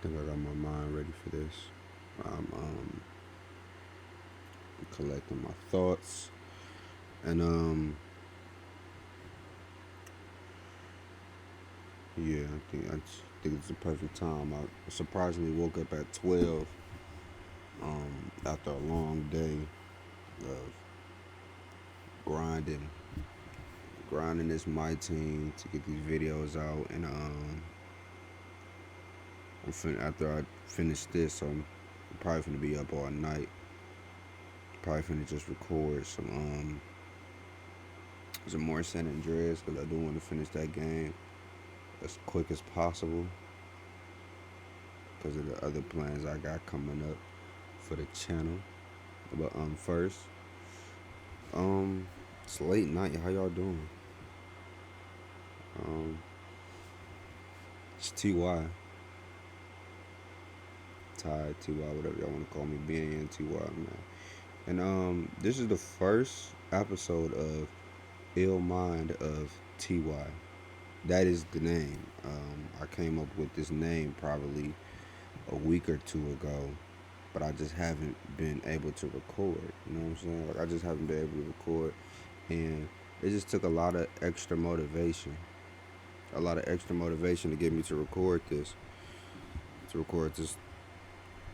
think I got my mind ready for this. I'm collecting my thoughts, and yeah, I think it's the perfect time. I surprisingly woke up at 12 after a long day of grinding, grinding this my team to get these videos out, and after I finish this, I'm probably gonna be up all night. Probably finna just record some more San Andreas because I do want to finish that game as quick as possible because of the other plans I got coming up for the channel. But first, um, it's late night. How y'all doing? Um, it's Ty, Ty, whatever y'all want to call me, Benny and Ty, man. And this is the first episode of Ill Mind of Ty. That is the name. I came up with this name probably a week or two ago, but I just haven't been able to record. You know what I'm saying? Like I just haven't been able to record, and it just took a lot of extra motivation to get me to record this,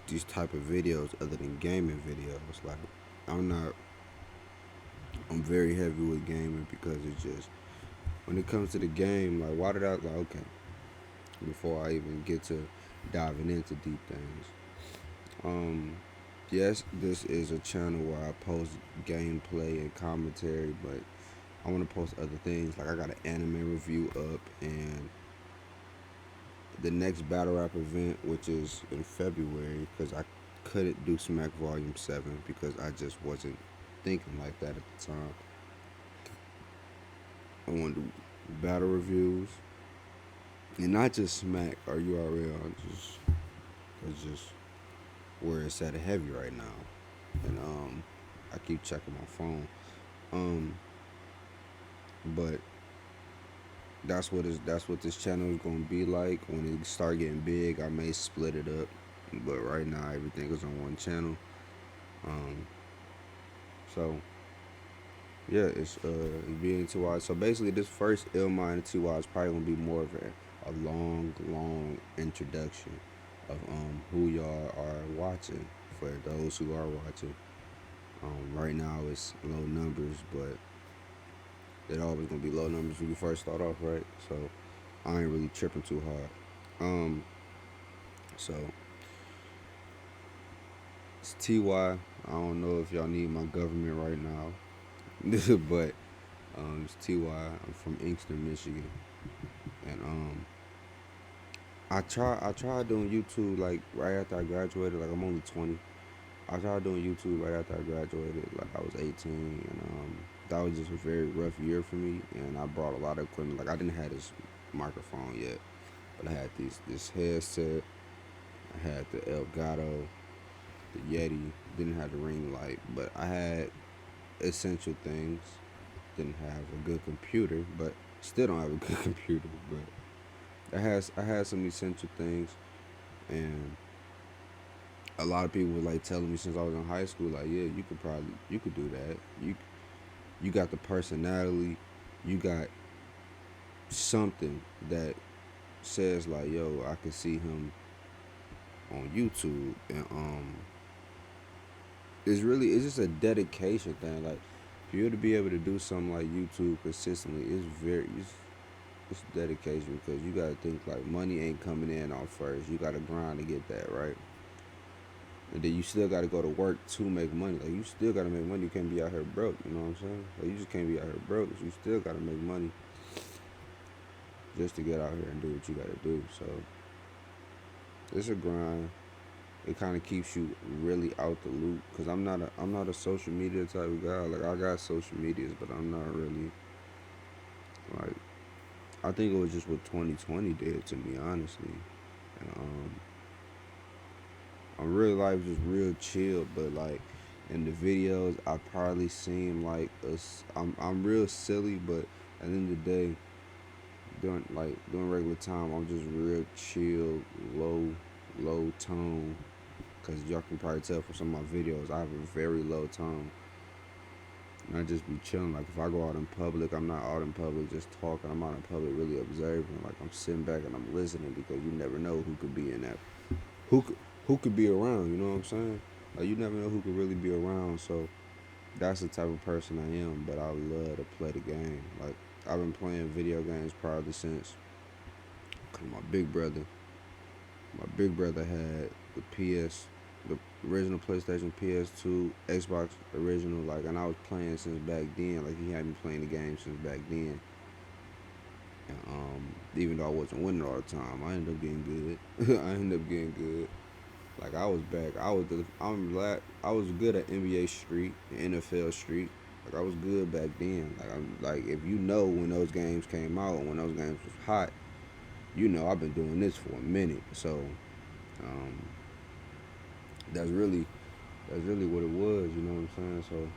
these type of videos other than gaming videos. Like I'm not, I'm very heavy with gaming because it's just when it comes to the game, like why did I like okay before I even get to diving into deep things. Um, yes, this is a channel where I post gameplay and commentary, but I want to post other things. Like I got an anime review up, and the next battle rap event, which is in February, because I couldn't do Smack Volume 7 because I just wasn't thinking like that at the time. I want to do battle reviews, and not just Smack or URL, it's just where it's at a heavy right now, and I keep checking my phone. Um, but that's what this channel is gonna be like. When it start getting big, I may split it up. But right now, everything is on one channel. Um, so yeah, it's being Ty. So basically, this first Ill Mind Ty is probably gonna be more of a long introduction of who y'all are watching. For those who are watching, right now it's low numbers, but it always gonna be low numbers when you first start off, right? So I ain't really tripping too hard. Um, so it's Ty. I don't know if y'all need my government right now, but it's Ty. I'm from Inkster, Michigan, and I tried doing YouTube like right after I graduated. Like I'm only 20. I tried doing YouTube right after I graduated. Like I was 18, and that was just a very rough year for me. And I brought a lot of equipment. Like I didn't have this microphone yet, but I had this headset. I had the Elgato, the Yeti. Didn't have the ring light, but I had essential things. Didn't have a good computer, but still don't have a good computer. But I had some essential things, and a lot of people were like telling me since I was in high school, like, yeah, you could do that. You got the personality, you got something that says like, yo, I could see him on YouTube, and it's just a dedication thing. Like for you to be able to do something like YouTube consistently, it's dedication because you gotta think like money ain't coming in off first. You gotta grind to get that right. And then you still got to go to work to make money. Like you still got to make money. You can't be out here broke. You know what I'm saying? Like you just can't be out here broke. You still got to make money just to get out here and do what you got to do. So it's a grind. It kind of keeps you really out the loop because I'm not a social media type of guy. Like I got social medias, but I'm not really like. I think it was just what 2020 did to me, honestly. And real life just real chill, but like in the videos, I probably seem like I'm real silly, but at the end of the day, during regular time, I'm just real chill, low low tone, because y'all can probably tell from some of my videos, I have a very low tone. And I just be chilling. Like if I go out in public, I'm not out in public just talking. I'm out in public really observing. Like I'm sitting back and I'm listening because you never know who could be in that. Who could who could be around? You know what I'm saying? Like you never know who could really be around. So that's the type of person I am. But I love to play the game. Like I've been playing video games probably since. Cause my big brother had the the original PlayStation, PS2, Xbox original, like, and I was playing since back then. Like he had me playing the game since back then. And, even though I wasn't winning all the time, I ended up getting good. I ended up getting good. Like I was back. I'm glad I was good at NBA Street, NFL Street. Like I was good back then. Like I'm like if you know when those games came out, when those games was hot, you know I've been doing this for a minute. So um, that's really what it was. You know what I'm saying? So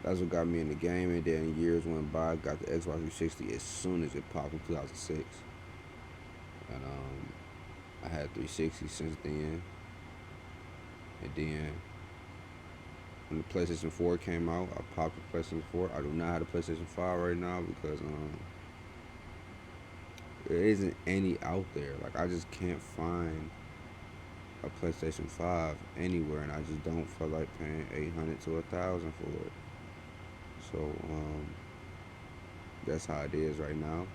that's what got me in the game. And then years went by. Got the Xbox 360 as soon as it popped in 2006, and I had 360 since then. And then when the PlayStation 4 came out, I popped the PlayStation 4. I do not have a PlayStation 5 right now because there isn't any out there. Like I just can't find a PlayStation 5 anywhere, and I just don't feel like paying 800 to 1,000 for it. So that's how it is right now.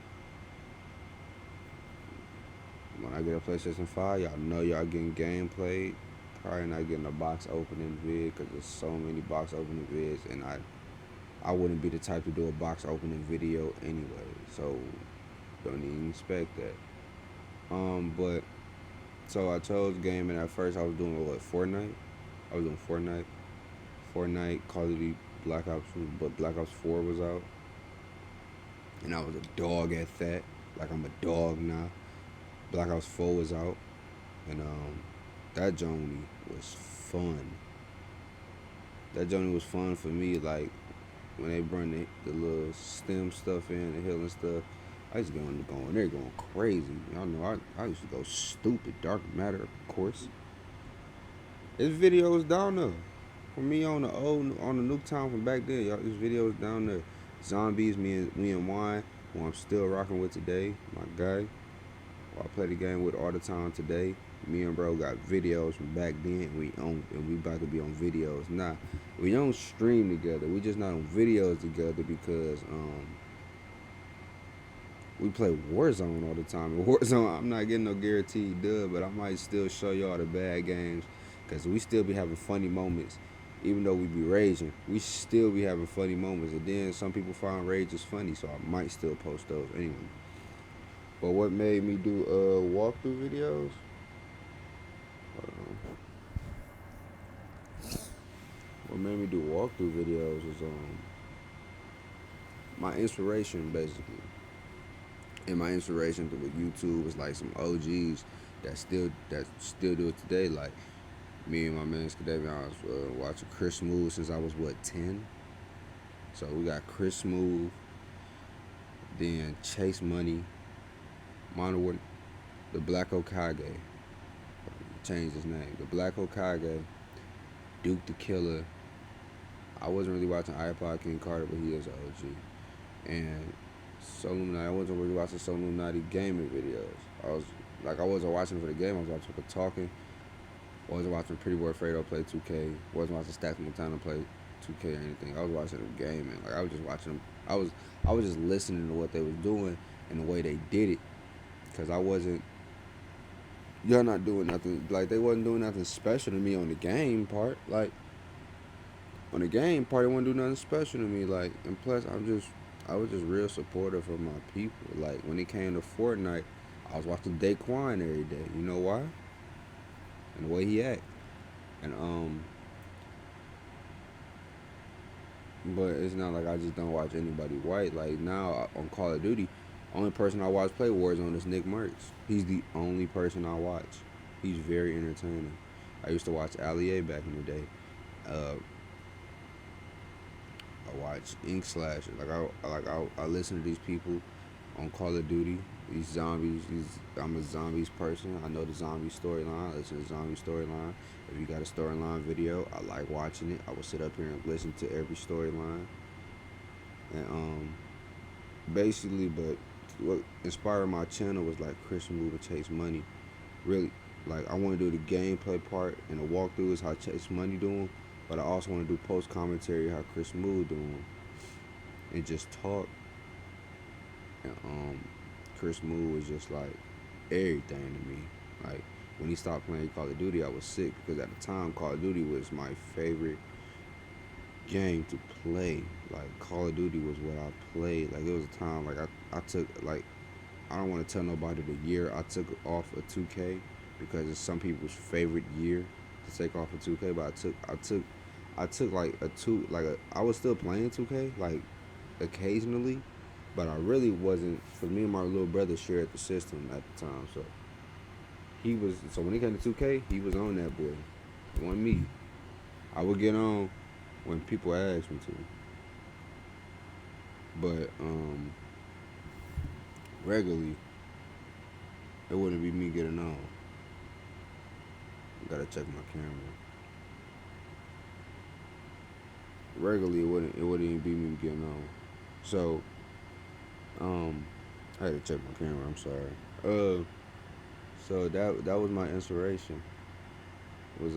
When I get a PlayStation 5, y'all know y'all getting gameplay. Probably not getting a box opening vid because there's so many box opening vids, and I wouldn't be the type to do a box opening video anyway. So don't even expect that. But so I chose gaming at first. I was doing what, Fortnite. I was doing Fortnite, Call of Duty, Black Ops, but Black Ops 4 was out, and I was a dog at that. Like I'm a dog now. Black Ops 4 was out, and that journey was fun. That journey was fun for me. Like when they bring the little stem stuff in, the healing stuff. I used to go in there going crazy. Y'all know I used to go stupid. Dark Matter, of course. There's videos down there. For me on the Nuketown from back then, y'all, there's videos down there. Zombies, me and Wine, who I'm still rocking with today, my guy. Who I play the game with all the time today. Me and bro got videos from back then, and we about to be on videos now. We don't stream together. We just not on videos together because we play Warzone all the time. And Warzone, I'm not getting no guaranteed dub, but I might still show y'all the bad games because we still be having funny moments. Even though we be raging, we still be having funny moments. And then some people find rage is funny, so I might still post those anyway. But what made me do walkthrough videos? What made me do walkthrough videos is my inspiration basically. And my inspiration with YouTube was like some OGs that still do it today. Like me and my man Skadavian, I was watching Chris Smooth since I was 10. So we got Chris Smooth, then Chase Money, Monowar, the Black Okage, changed his name, the Black Okage, Duke the Killer. I wasn't really watching iPod King Carter, but he is an OG. And Illuminati. I wasn't really watching Illuminati gaming videos. I wasn't watching for the game. I was watching for the talking. I wasn't watching Pretty Boy Fredo play 2K. I wasn't watching Stack Montana play 2K or anything. I was watching them gaming. Like I was just watching them. I was just listening to what they was doing and the way they did it. Cause I wasn't. Y'all not doing nothing. Like they wasn't doing nothing special to me on the game part. Like on the game part, it wasn't do nothing special to me. Like and plus, I was just real supportive of my people. Like when it came to Fortnite, I was watching Daquan every day. You know why? And the way he act. And but it's not like I just don't watch anybody white. Like now on Call of Duty, only person I watch play Warzone is Nick Merckx. He's the only person I watch. He's very entertaining. I used to watch Ali A back in the day. I watch Ink Slasher. I listen to these people. on Call of Duty. These zombies, I'm a zombies person. I know the zombie storyline. I listen to the zombie storyline. If you got a storyline video, I like watching it. I will sit up here and listen to every storyline. And basically, but what inspired my channel was like Chris Move and Chase Money. Really, like I want to do the gameplay part and the walkthrough is how Chase Money doing, but I also want to do post commentary how Chris Move doing and just talk. And Chris Move was just like everything to me. Like when he stopped playing Call of Duty, I was sick because at the time Call of Duty was my favorite game to play. Like Call of Duty was what I played. Like it was a time like I took like I don't want to tell nobody the year I took off of 2K because it's some people's favorite year to take off of 2K. But I took like I was still playing 2K like occasionally, but I really wasn't. Cause me and my little brother shared the system at the time, so when it came to 2K, he was on that boy. It wasn't me. I would get on when people asked me to, but regularly it wouldn't be me getting on. Gotta check my camera. Regularly it wouldn't even be me getting on. So I had to check my camera. I'm sorry. So that was my inspiration. Was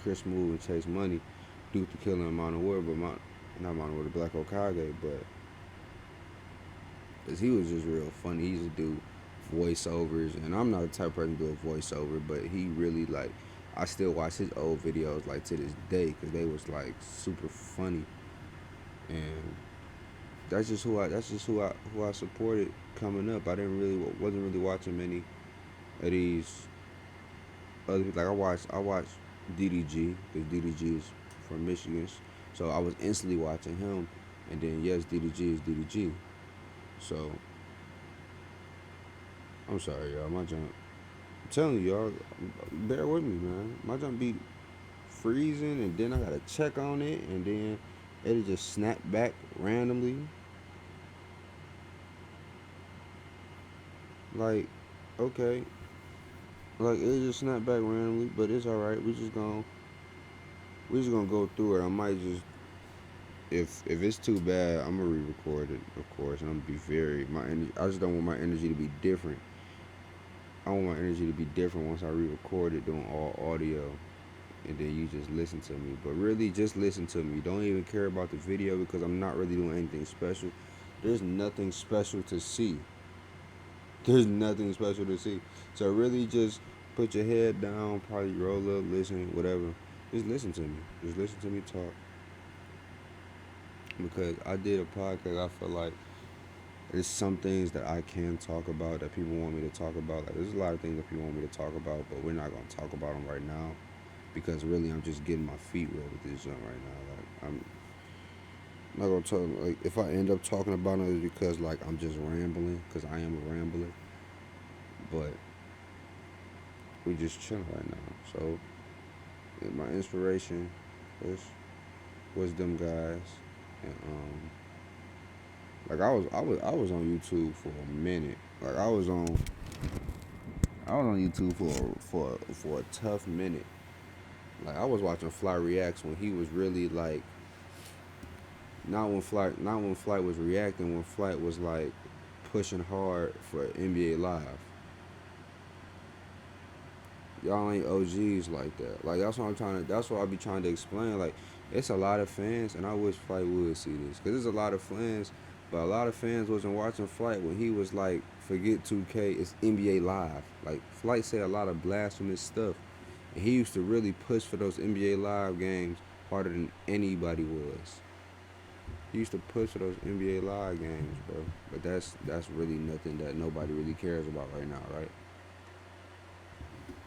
Chris Move and Chase Money due to killing Amon Ward, but not Amon Ward, the Black Okage, but cause he was just real funny. He used to do voiceovers, and I'm not the type of person to do a voiceover, but he really like. I still watch his old videos like to this day because they was like super funny, and that's just who I supported coming up. I didn't really wasn't really watching many of these other people. Like I watched DDG because DDG is from Michigan, so I was instantly watching him, and then yes, DDG is DDG. So I'm sorry, y'all. My jump. I'm telling you, y'all, bear with me, man. My jump be freezing, and then I gotta check on it, and then it'll just snap back randomly. Like, okay, like it'll just snap back randomly, but it's all right. We just gonna go through it. I might just if it's too bad, I'm gonna re-record it, of course, and I'm gonna be very my energy. I just don't want my energy to be different. I want my energy to be different once I re-record it, doing all audio, and then you just listen to me. But really, just listen to me. Don't even care about the video because I'm not really doing anything special. There's nothing special to see. There's nothing special to see. So really, just put your head down, probably roll up, listen, whatever. Just listen to me. Just listen to me talk. Because I did a podcast, I feel like there's some things that I can talk about that people want me to talk about. Like there's a lot of things that people want me to talk about, but we're not gonna talk about them right now because really I'm just getting my feet wet with this jump right now. Like I'm not gonna talk. Like if I end up talking about it, it's because like I'm just rambling because I am a rambler. But we just chilling right now. So my inspiration was them guys, and like I was on YouTube for a minute. Like I was on YouTube for a tough minute. Like I was watching Fly Reacts when he was really like not when Flight was reacting, when Flight was like pushing hard for NBA Live. Y'all ain't OGs like that. Like that's what I be trying to explain. Like it's a lot of fans, and I wish Flight would see this, cause there's a lot of fans, but a lot of fans wasn't watching Flight when he was like, forget 2K, it's NBA Live. Like Flight said a lot of blasphemous stuff, and he used to really push for those NBA Live games harder than anybody was. He used to push for those NBA Live games, bro. But that's really nothing that nobody really cares about right now, right?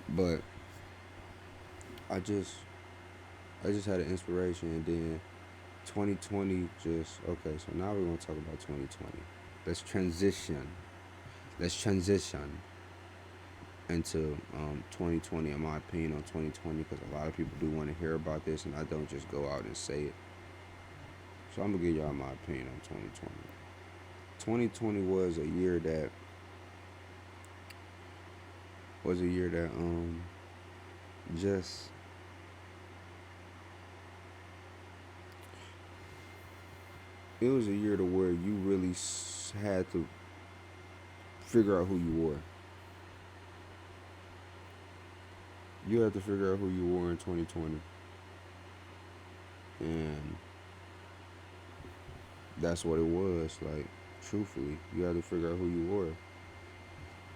But I just I just had an inspiration, and then 2020 just okay. So now we're gonna talk about 2020. Let's transition. Let's transition into 2020. In my opinion, on 2020, because a lot of people do want to hear about this, and I don't just go out and say it. So I'm gonna give y'all my opinion on 2020. 2020 was a year that just it was a year to where you really had to figure out who you were. You had to figure out who you were in 2020, and that's what it was. Like, truthfully, you had to figure out who you were.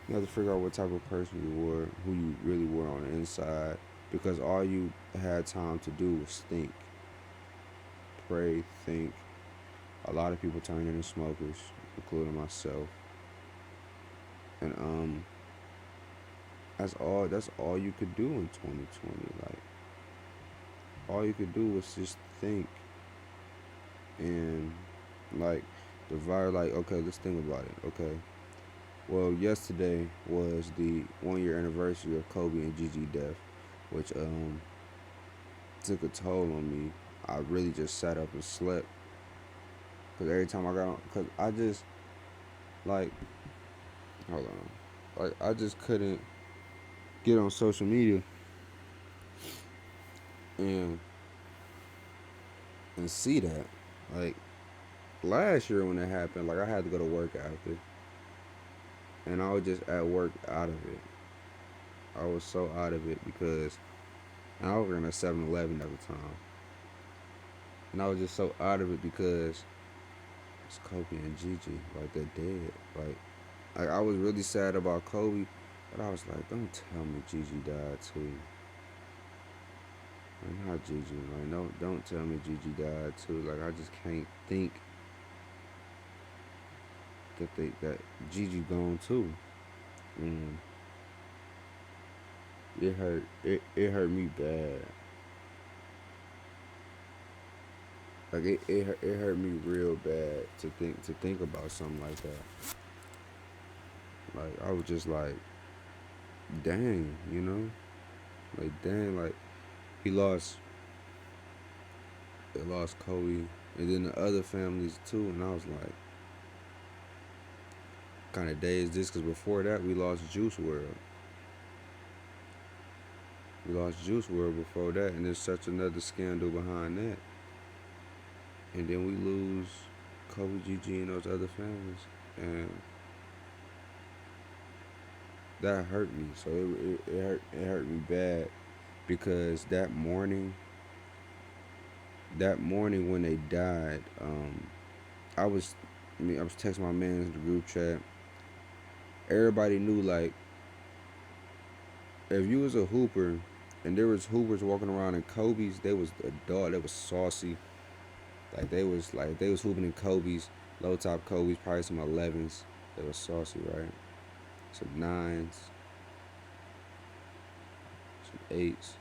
You had to figure out what type of person you were, who you really were on the inside, because all you had time to do was think, pray, think. A lot of people turned into smokers, including myself, and That's all you could do in 2020. Like, all you could do was just think, and like the virus. Like, okay, let's think about it. Okay, well, yesterday was the 1 year anniversary of Kobe and Gigi death, which took a toll on me. I really just sat up and slept because every time I got on, because I just like, hold on, like I just couldn't get on social media and see that. Like, last year when it happened, like I had to go to work after, and I was just at work out of it. I was so out of it because and I was working at 7-Eleven at the time, and I was just so out of it because it's Kobe and Gigi, like they're dead. Like I was really sad about Kobe, but I was like, don't tell me Gigi died too. Like, not Gigi. Like, no, don't tell me Gigi died too. Like, I just can't think that Gigi gone too. And it hurt me bad. Like, it hurt me real bad to think about something like that. Like, I was just like, dang, you know, like dang, like he lost they lost Kobe, and then the other families too, and I was like, kind of dazed this because before that we lost Juice World. We lost Juice World before that, and there's such another scandal behind that. And then we lose Kobe, Gigi, and those other families, and that hurt me. So it hurt me bad because that morning when they died, I was I was texting my man in the group chat. Everybody knew, like, if you was a hooper and there was hoopers walking around in Kobe's, they was a dog. They was saucy. Like they was hooping in Kobe's, low top Kobe's, probably some 11s. They was saucy, right? Some 9s, some 8s.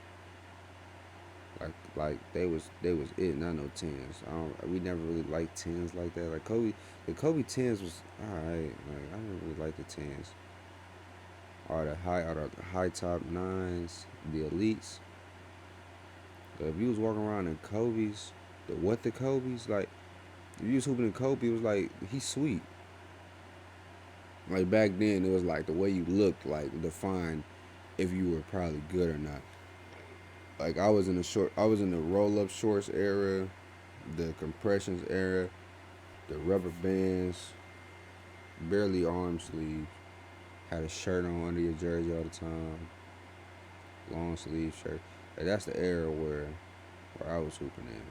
They was it, not no 10s. We never really liked 10s like that. Like Kobe, the Kobe 10s was alright. Like, I didn't really like the 10s. Or the high top 9s, the elites. But if you was walking around in Kobe's, the Kobe's, like, if you was hooping in Kobe, it was like he's sweet. Like, back then, it was like the way you looked, like, defined if you were probably good or not. Like, I was in the roll up shorts era, the compressions era, the rubber bands, barely arm sleeve, had a shirt on under your jersey all the time, long sleeve shirt. Like, that's the era where I was hooping in.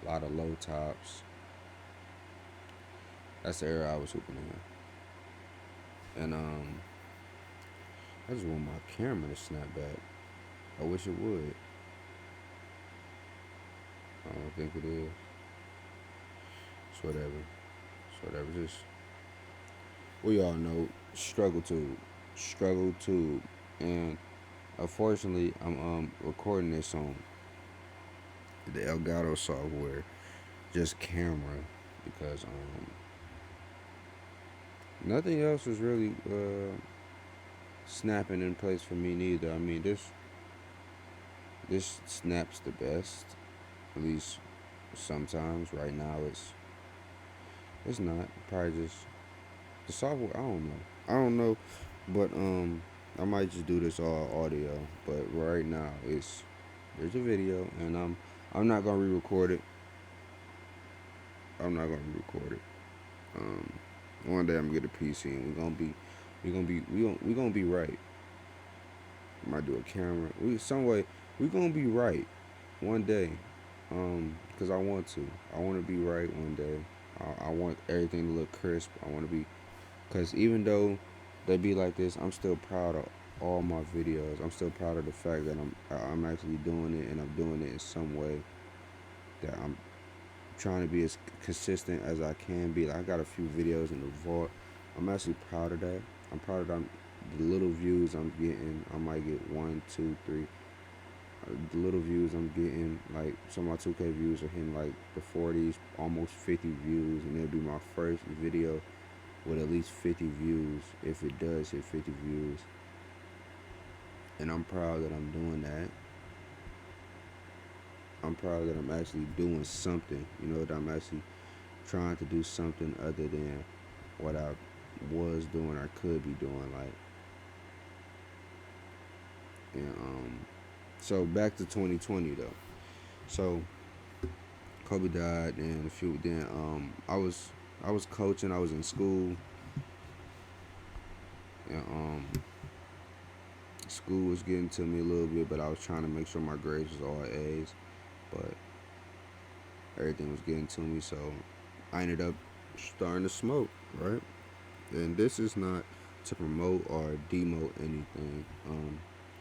A lot of low tops. That's the era I was hooping in. And I just want my camera to snap back. I wish it would. I don't think it is. It's whatever. It's whatever. Just we all know struggle tube, and unfortunately, I'm recording this on the Elgato software, just camera, because nothing else is really snapping in place for me neither. I mean, this snaps the best, at least sometimes. Right now, It's not. Probably just the software. I don't know. I don't know, but I might just do this all audio. But right now, there's a video, and I'm not gonna re-record it. I'm not gonna re-record it. Um, One day I'm gonna get a PC, and we gonna be right. Might do a camera. We some way we gonna be right one day. Cause I want to. I want to be right one day. I want everything to look crisp. I want to be. Cause even though they be like this, I'm still proud of all my videos. I'm still proud of the fact that I'm actually doing it, and I'm doing it in some way that I'm trying to be as consistent as I can be. Like, I got a few videos in the vault. I'm actually proud of that. I'm proud of the little views I'm getting. I might get one, two, three. The little views I'm getting, like some of my 2K views are hitting like the 40s, almost 50 views, and it'll be my first video with at least 50 views if it does hit 50 views. And I'm proud that I'm doing that. I'm proud that I'm actually doing something, that I'm actually trying to do something other than what I was doing or could be doing. Like, and so back to 2020 though. So Kobe died, and a few. Then I was coaching. I was in school, and school was getting to me a little bit, but I was trying to make sure my grades was all A's. But everything was getting to me, so I ended up starting to smoke. Right, and this is not to promote or demote anything.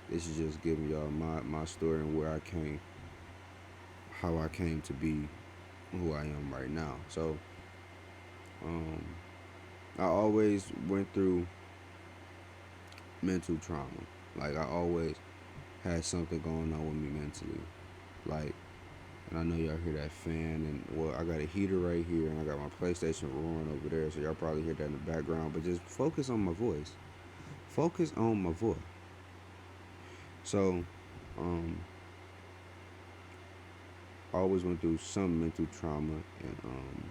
This is just giving y'all my story and where I came, how I came to be who I am right now. So um, I always went through mental trauma. Like, I always had something going on with me mentally. Like, and I know y'all hear that fan, and well, I got a heater right here, and I got my PlayStation roaring over there, so y'all probably hear that in the background. But just focus on my voice. Focus on my voice. So, um, I always went through some mental trauma, and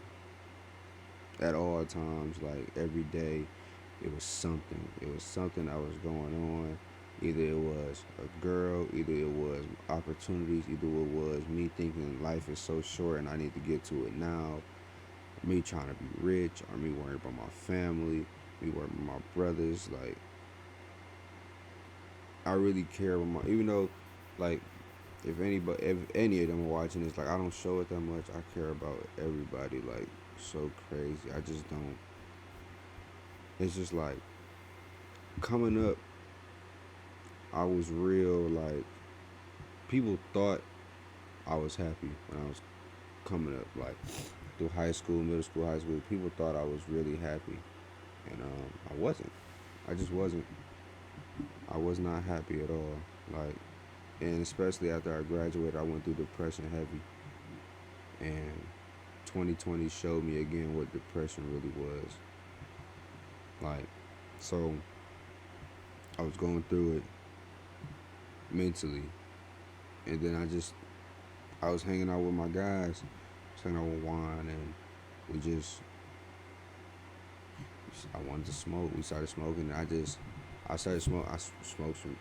at all times, like every day, it was something. It was something that was going on. Either it was a girl, either it was opportunities, either it was me thinking life is so short and I need to get to it now, me trying to be rich, or me worrying about my family, me worrying about my brothers. Like, I really care about my, even though, like, if any of them are watching this, like, I don't show it that much. I care about everybody, like, so crazy. I just don't. It's just like coming up, I was real, like, people thought I was happy when I was coming up, like through high school, middle school, high school. People thought I was really happy, and I wasn't. I just wasn't. I was not happy at all. Like, and especially after I graduated, I went through depression heavy, and 2020 showed me again what depression really was. Like, so I was going through it mentally, and then I was hanging out with my guys, hanging out with Juan, and we just I wanted to smoke. We started smoking. I started smoke. I smoked some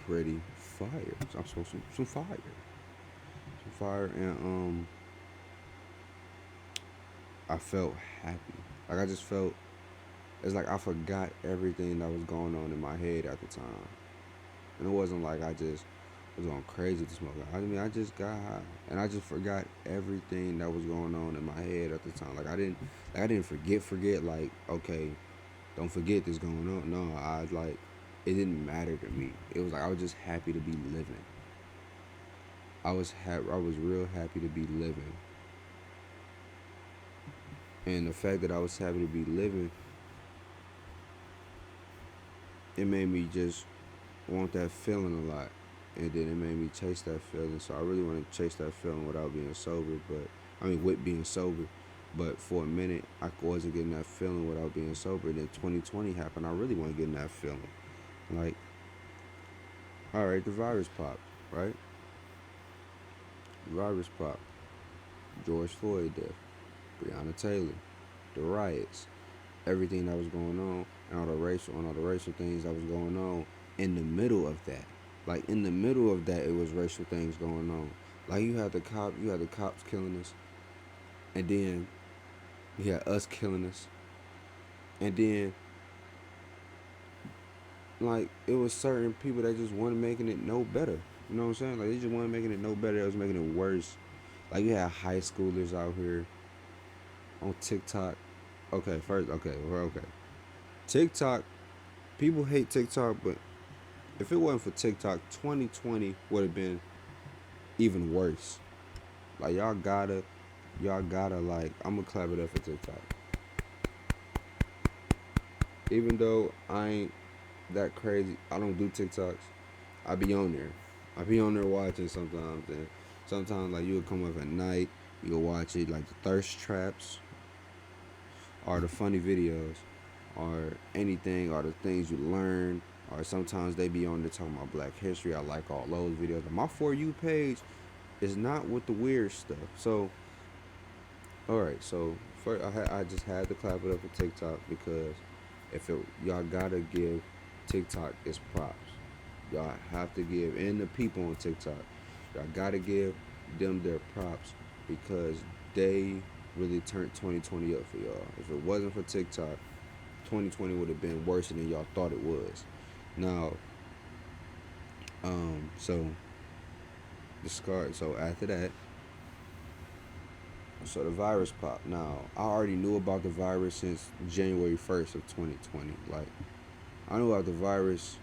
pretty fire. So I smoked some fire, and I felt happy. Like, I just felt, it's like I forgot everything that was going on in my head at the time, and it wasn't like I just was going crazy to smoke. I mean, I just got high, and I just forgot everything that was going on in my head at the time. I didn't forget. Like, okay, don't forget this going on. No, it didn't matter to me. It was like I was just happy to be living. I was happy. I was real happy to be living, and the fact that I was happy to be living, it made me just want that feeling a lot, and then it made me chase that feeling. So I really want to chase that feeling without being sober, with being sober. But for a minute, I wasn't getting that feeling without being sober. And then 2020 happened. I really want to get in that feeling. Like, all right, the virus popped, right? The virus popped. George Floyd death. Breonna Taylor. the riots, everything that was going on, and all the racial things that was going on. In the middle of that, like in the middle of that, it was racial things going on. Like you had the cops killing us, and then you had us killing us, and then like it was certain people that just weren't making it no better. You know what I'm saying? Like they just weren't making it no better. It was making it worse. Like you had high schoolers out here on TikTok. Okay, first, okay, well, okay. TikTok, people hate TikTok, but if it wasn't for TikTok, 2020 would have been even worse. Like y'all gotta like, I'm gonna clap it up for TikTok. Even though I ain't that crazy, I don't do TikToks. I be on there. I be on there watching sometimes, and sometimes like you'll come up at night, you'll watch it like the thirst traps or the funny videos or anything or the things you learn, or sometimes they be on there talking about Black History. I like all those videos. My For You page is not with the weird stuff. So, all right. So first, I just had to clap it up for TikTok because if it, y'all gotta give TikTok its props. Y'all have to give, and the people on TikTok, y'all gotta give them their props because they really turned 2020 up for y'all. If it wasn't for TikTok, 2020 would have been worse than y'all thought it was. Now, so discard. So after that, so the virus popped. Now I already knew about the virus since January 1st of 2020. Like I knew about the virus.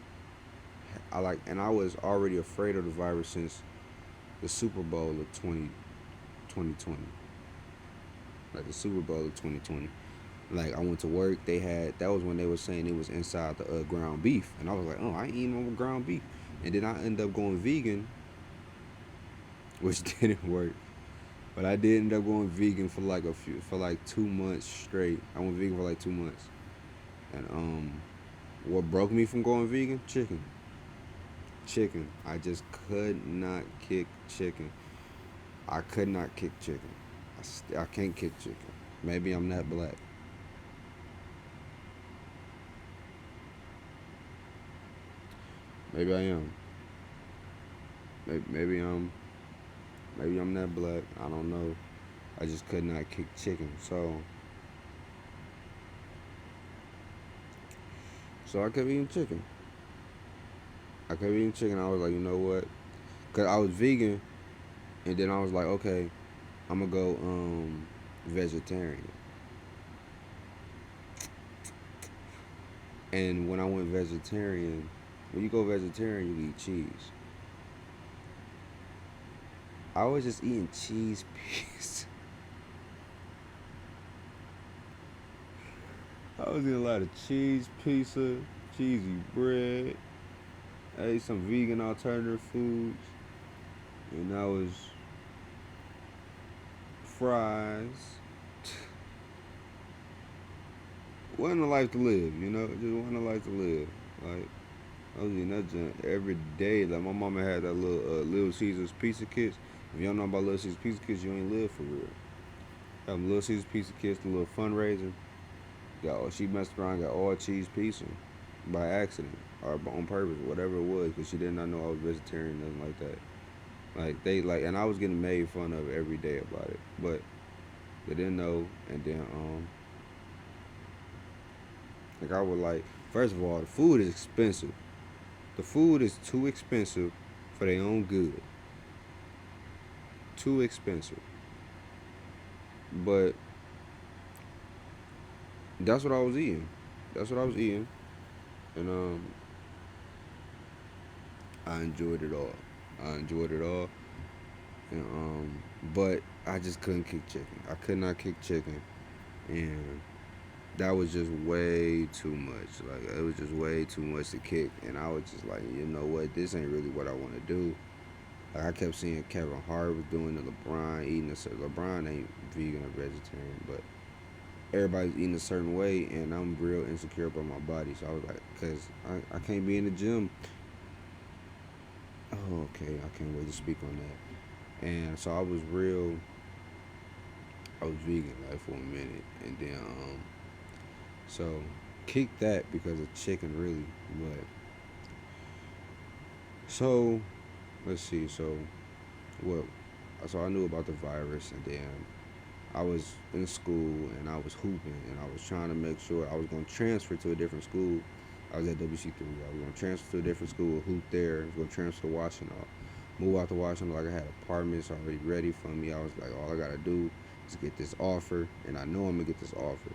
And I was already afraid of the virus since the Super Bowl of 2020. Like the Super Bowl of 2020. Like I went to work, they had that was when they were saying it was inside the ground beef, and I was like, oh, I ain't eating no ground beef, and then I ended up going vegan, which didn't work, but I did end up going vegan for like 2 months straight. I went vegan for like 2 months, and what broke me from going vegan? Chicken. I just could not kick chicken. I could not kick chicken. I can't kick chicken. Maybe I'm not black. Maybe I am. Maybe maybe I'm not black. I don't know. I just could not kick chicken. So I kept eating chicken. I kept eating chicken. I was like, you know what? Cause I was vegan, and then I was like, okay, I'm gonna go vegetarian. And when I went vegetarian, when you go vegetarian, you eat cheese. I was just eating cheese pieces. I was eating a lot of cheese pizza, cheesy bread. I ate some vegan alternative foods, and that was fries. Wasn't a life to live, you know. Just wasn't a life to live. Like I was eating that junk every day. Like my mama had that Little Caesars pizza kits. If you don't know about Little Caesars pizza kits, you ain't live for real. Have Little Caesars pizza kits, the little fundraiser. She messed around, got all cheese pizza by accident or on purpose, whatever it was, because she did not know I was vegetarian, nothing like that. And I was getting made fun of every day about it, but they didn't know. And then like I would like, first of all, the food is expensive. The food is too expensive for their own good. Too expensive. But that's what I was eating. That's what I was eating, and I enjoyed it all. I enjoyed it all, and but I just couldn't kick chicken. I could not kick chicken, and that was just way too much. Like it was just way too much to kick, and I was just like, you know what, this ain't really what I want to do. Like I kept seeing Kevin Hart was doing the LeBron eating a certain. LeBron ain't vegan or vegetarian, but everybody's eating a certain way, and I'm real insecure about my body. So I was like, cause I can't be in the gym. Oh, okay, I can't wait to speak on that. And so I was real I was vegan like for a minute, and then so kicked that because of chicken really. But so let's see. What? So I knew about the virus, and then I was in school and I was hooping and I was trying to make sure I was going to transfer to a different school. I was at WC3. I was going to transfer to a different school, hoop there. I was going to transfer to Washington. Move out to Washington like I had apartments already ready for me. I was like, all I got to do is get this offer, and I know I'm going to get this offer.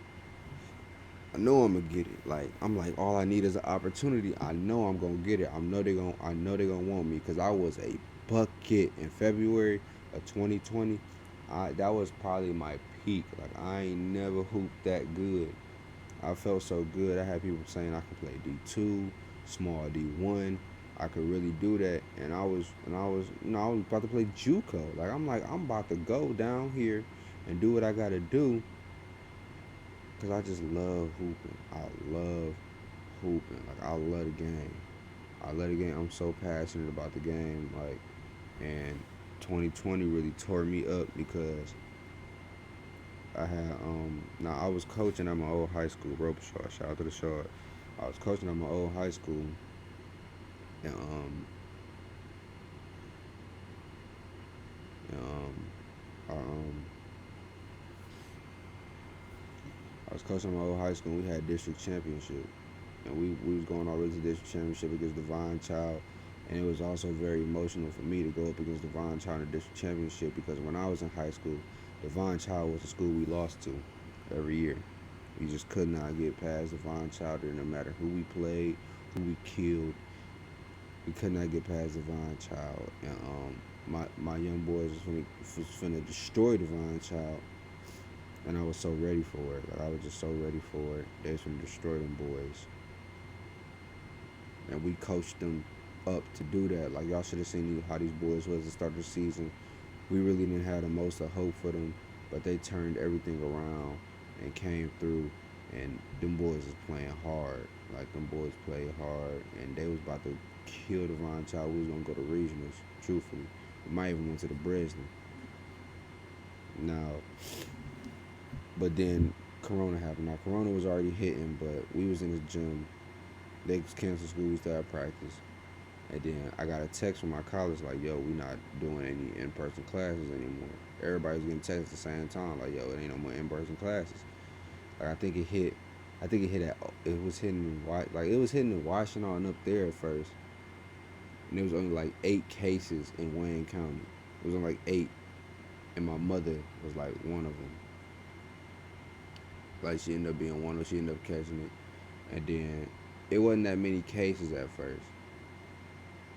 I know I'm gonna get it. Like I'm like, all I need is an opportunity. I know I'm gonna get it. I know they gonna want me because I was a bucket in February of 2020. That was probably my peak. Like I ain't never hooped that good. I felt so good. I had people saying I could play D2, small D1. I could really do that, I was about to play JUCO. Like I'm about to go down here and do what I gotta do because I just love hooping. I love hooping. Like I love the game. I love the game. I'm so passionate about the game. Like, and 2020 really tore me up because I had now I was coaching at my old high school, Ropershaw. Shout out to the Shard. I was coaching at my old high school, and and, I, I was coaching at my old high school. And we had district championship, and we was going all the way to district championship against Divine Child, and it was also very emotional for me to go up against Divine Child in the district championship because when I was in high school, Divine Child was the school we lost to every year. We just could not get past Divine Child, no matter who we played, who we killed. We could not get past Divine Child, and my young boys was finna destroy Divine Child, and I was so ready for it. Like I was just so ready for it. They was finna destroy them boys, and we coached them up to do that. Like y'all should have seen how these boys was to start the season. We really didn't have the most of hope for them, but they turned everything around and came through. And them boys is playing hard. Like them boys played hard, and they was about to kill Devon Child. We was gonna go to regionals. Truthfully, we might even went to the Breslin. Now, but then Corona happened. Now Corona was already hitting, but we was in the gym. They canceled school. We started practice. And then I got a text from my college like, yo, we not doing any in-person classes anymore. Everybody's getting texts at the same time like, yo, it ain't no more in-person classes. Like I think it hit at, it was hitting like it was hitting in Washington up there at first, and it was only like 8 cases in Wayne County. It was only like 8, and my mother was like one of them. Like she ended up being one of them. She ended up catching it, and then it wasn't that many cases at first.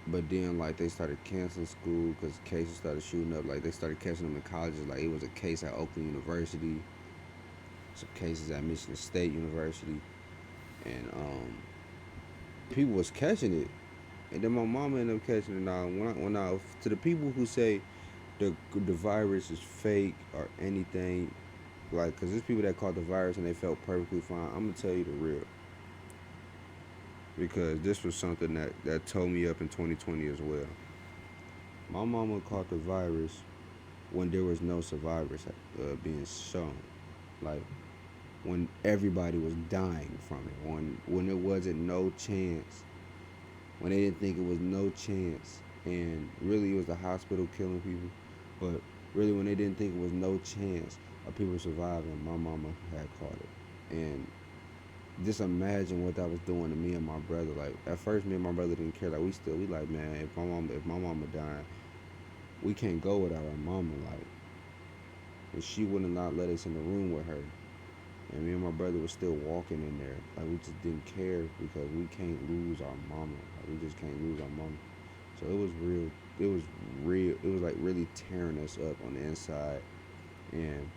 But then, like, they started canceling school because cases started shooting up. Like, they started catching them in colleges. Like, it was a case at Oakland University, some cases at Michigan State University, and people was catching it. And then my mama ended up catching it. Now, when I to the people who say the virus is fake or anything, like, cause there's people that caught the virus and they felt perfectly fine. I'm gonna tell you the real, because this was something that tore me up in 2020 as well. My mama caught the virus when there was no survivors being shown, like when everybody was dying from it, when there wasn't no chance, when they didn't think it was no chance, and really it was the hospital killing people, but really when they didn't think it was no chance of people surviving, my mama had caught it, and just imagine what that was doing to me and my brother. Like at first, me and my brother didn't care. Like we like, man, if my mama dying, we can't go without our mama. Like, and she would not let us in the room with her. And me and my brother was still walking in there. Like we just didn't care because we can't lose our mama. Like we just can't lose our mama. So it was real. It was real. It was like really tearing us up on the inside. And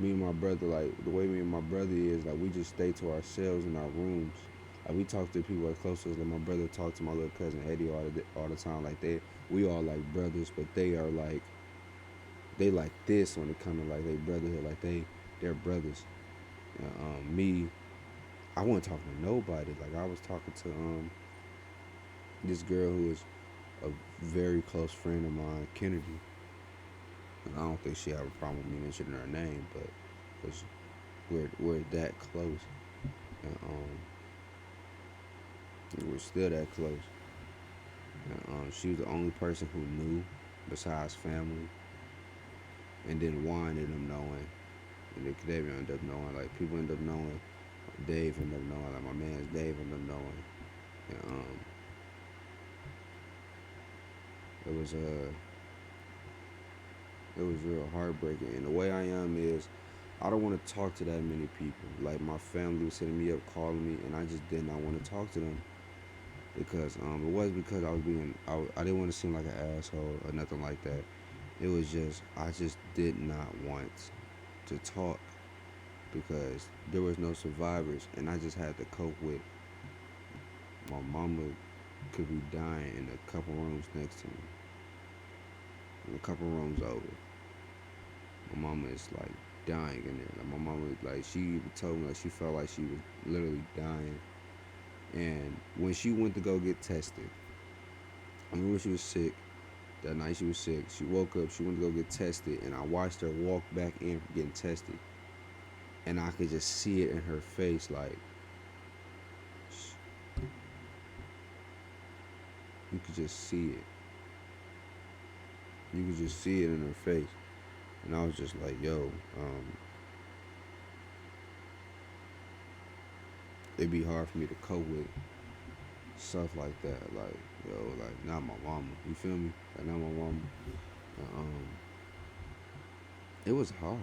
me and my brother, like the way me and my brother is, like we just stay to ourselves in our rooms. Like we talk to people like close to us. Like my brother talked to my little cousin Eddie all the time. Like we all like brothers, but they like this when it comes to like they brotherhood. Like they're brothers. And, me, I wasn't talking to nobody. Like I was talking to this girl who was a very close friend of mine, Kennedy. And I don't think she have a problem with me mentioning her name, but because we're that close, and we're still that close. And she was the only person who knew, besides family, and then Juan ended up knowing, and then Cadavia ended up knowing. Like people ended up knowing. Dave ended up knowing. Like my man's Dave ended up knowing. And it was it was real heartbreaking. And the way I am is, I don't want to talk to that many people. Like my family was hitting me up, calling me, and I just did not want to talk to them because it wasn't because I didn't want to seem like an asshole or nothing like that. It was just I just did not want to talk because there was no survivors, and I just had to cope with my mama could be dying in a couple rooms next to me, in a couple rooms over. My mama is like dying in there. Like my mama, like she even told me like she felt like she was literally dying. And when she went to go get tested, I remember she was sick. That night she was sick. She woke up. She went to go get tested, and I watched her walk back in getting tested, and I could just see it in her face. Like you could just see it. You could just see it in her face. And I was just like, yo, it'd be hard for me to cope with stuff like that. Like, yo, like not my mama. You feel me? Like not my mama. Um, it was hard.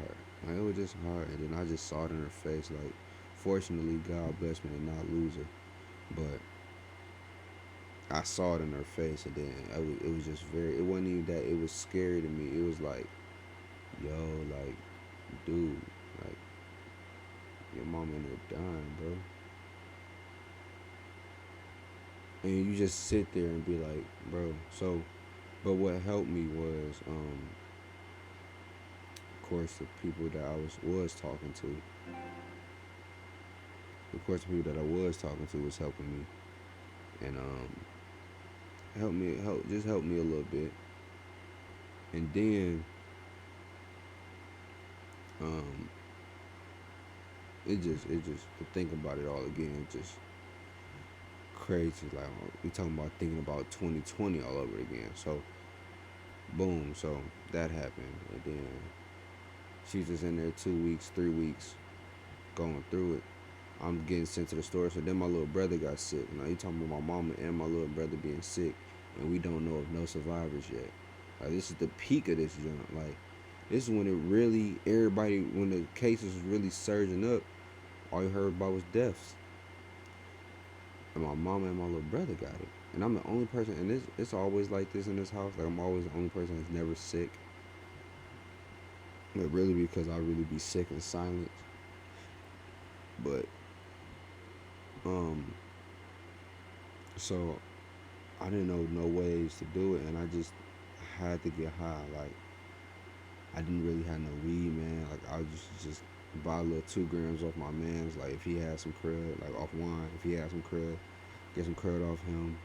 Like it was just hard. And then I just saw it in her face. Like, fortunately, God blessed me to not lose her. But I saw it in her face, and then it was just very. It wasn't even that. It was scary to me. It was like, yo, like, dude, like your mama in there dying, bro. And you just sit there and be like, bro. So, but what helped me was, of course, the people that I was talking to. Of course, the people that I was talking to was helping me, and help me a little bit. And then um, it just to think about it all again, just crazy. Like we talking about thinking about 2020 all over again. So boom, so that happened, and then she's just in there 2 weeks, 3 weeks, going through it. I'm getting sent to the store. So then my little brother got sick. Now you talking about my mama and my little brother being sick, and we don't know of no survivors yet. Like this is the peak of this jump. Like this is when it really everybody when the cases was really surging up. All you heard about was deaths, and my mama and my little brother got it. And I'm the only person, and it's always like this in this house. Like I'm always the only person that's never sick. But really because I really be sick in silence. But um, so I didn't know no ways to do it, and I just had to get high. Like I didn't really have no weed, man. Like I would just buy a little 2 grams off my man's. Like if he had some crud, like off wine. If he had some crud, get some crud off him,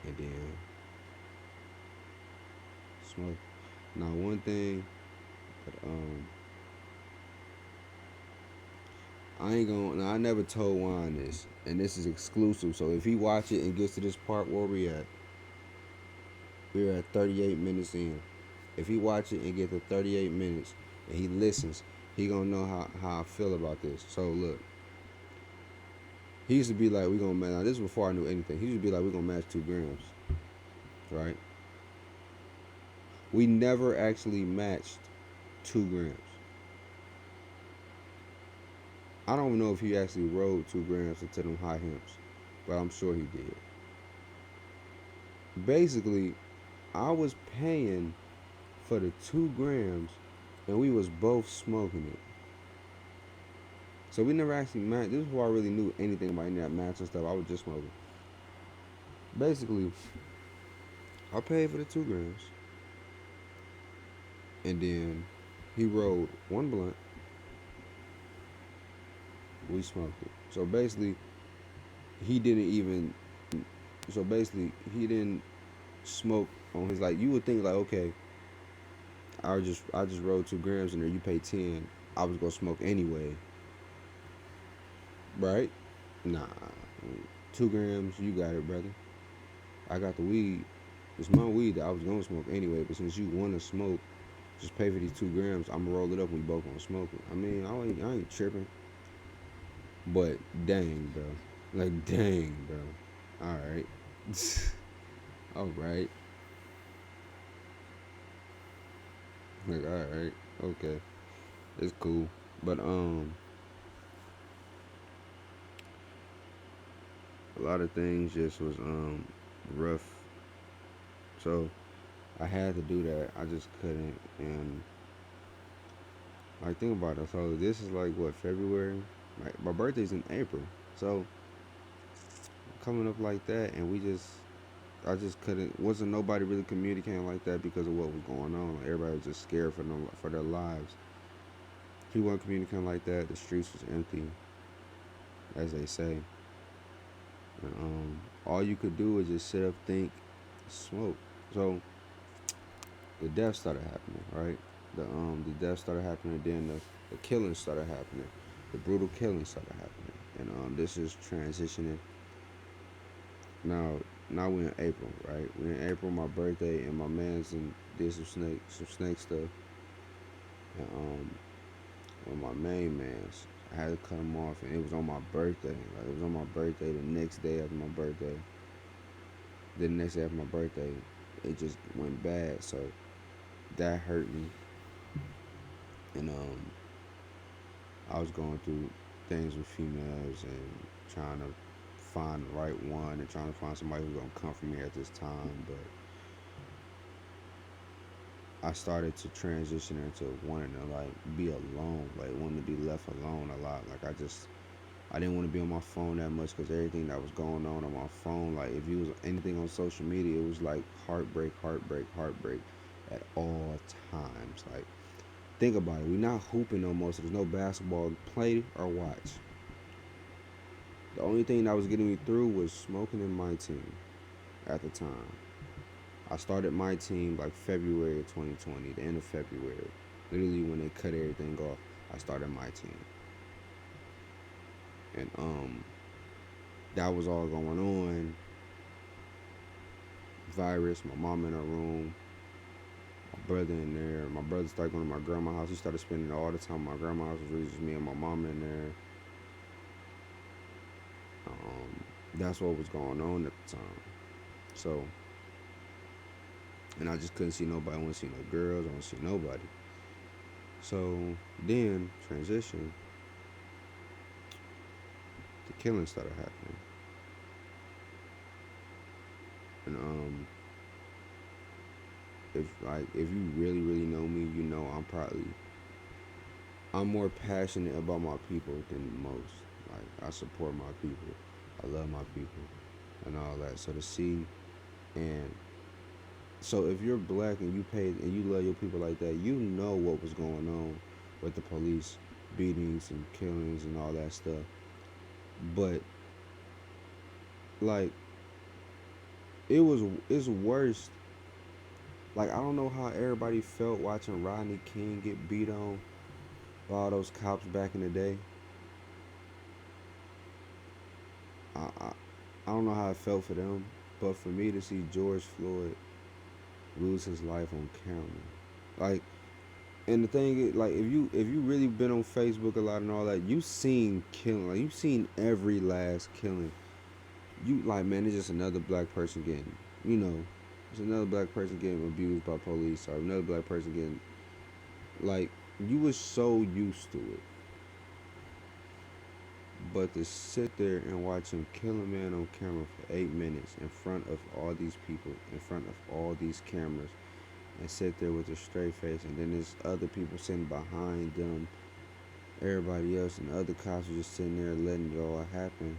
and then smoke. Now one thing that I ain't gonna. Now I never told Juan this, and this is exclusive. So if he watch it and gets to this part where we at, we're at 38 minutes in. If he watch it and get to 38 minutes and he listens, he gonna know how I feel about this. So look, he used to be like, we gonna match. Now this is before I knew anything. He used to be like, we gonna match 2 grams, right? We never actually matched 2 grams. I don't know if he actually rode 2 grams into them high hemps, but I'm sure he did. Basically, I was paying for the 2 grams, and we was both smoking it. So we never actually matched. This is before I really knew anything about any of that match and stuff. I was just smoking. Basically, I paid for the 2 grams, and then he rolled one blunt. We smoked it. So basically, he didn't even. So basically, he didn't smoke on his like. You would think like, okay, I just rolled 2 grams in there. You pay 10. I was gonna smoke anyway, right? Nah, 2 grams. You got it, brother. I got the weed. It's my weed that I was gonna smoke anyway. But since you wanna smoke, just pay for these 2 grams. I'ma roll it up. We both gonna smoke it. I mean, I ain't tripping. But dang, bro. Like dang, bro. All right. All right. Like all right. Okay. It's cool. But a lot of things just was rough. So I had to do that. I just couldn't. And like think about it. So this is like what, February? My birthday's in April. So coming up like that, and I just couldn't. Wasn't nobody really communicating like that because of what was going on. Like everybody was just scared for their lives. People weren't communicating like that. The streets was empty, as they say. And, all you could do was just sit up, think, smoke. So the death started happening, right? The death started happening. Then the killing started happening. The brutal killing started happening. And this is transitioning. Now we're in April, right? We're in April, my birthday, and my man's and did some snake stuff. And with my main man's, I had to cut him off, and it was on my birthday. Like it was on my birthday. The next day after my birthday, the next day after my birthday, it just went bad. So that hurt me, and I was going through things with females and trying to find the right one and trying to find somebody who's gonna come for me at this time. But I started to transition into wanting to like be alone, like wanting to be left alone a lot. Like I didn't want to be on my phone that much because everything that was going on my phone, like if you was anything on social media, it was like heartbreak, heartbreak, heartbreak at all times. Like think about it, we're not hooping no more, so there's no basketball to play or watch. The only thing that was getting me through was smoking in my team at the time. I started my team like February of 2020, the end of February. Literally when they cut everything off, I started my team. And that was all going on. Virus, my mom in her room, my brother in there. My brother started going to my grandma's house. He started spending all the time at my grandma's house. It was really just me and my mom in there. That's what was going on at the time. So, and I just couldn't see nobody. I want to see no girls. I want to see nobody. So then transition, the killing started happening, and if you really know me, you know I'm more passionate about my people than most. Like I support my people, I love my people, and all that. So to see and so if you're black and you pay and you love your people like that, you know what was going on with the police beatings and killings and all that stuff. But like it's worse. Like I don't know how everybody felt watching Rodney King get beat on by all those cops back in the day. I I, I don't know how it felt for them, but for me to see George Floyd lose his life on camera, like, and the thing is, like, if you really been on Facebook a lot and all that, you seen killing, like, you seen every last killing. You like, man, it's just another black person getting, you know, it's another black person getting abused by police or another black person getting, like, you was so used to it. But to sit there and watch him kill a man on camera for 8 minutes in front of all these people, in front of all these cameras, and sit there with a straight face, and then there's other people sitting behind them, everybody else, and the other cops were just sitting there letting it all happen.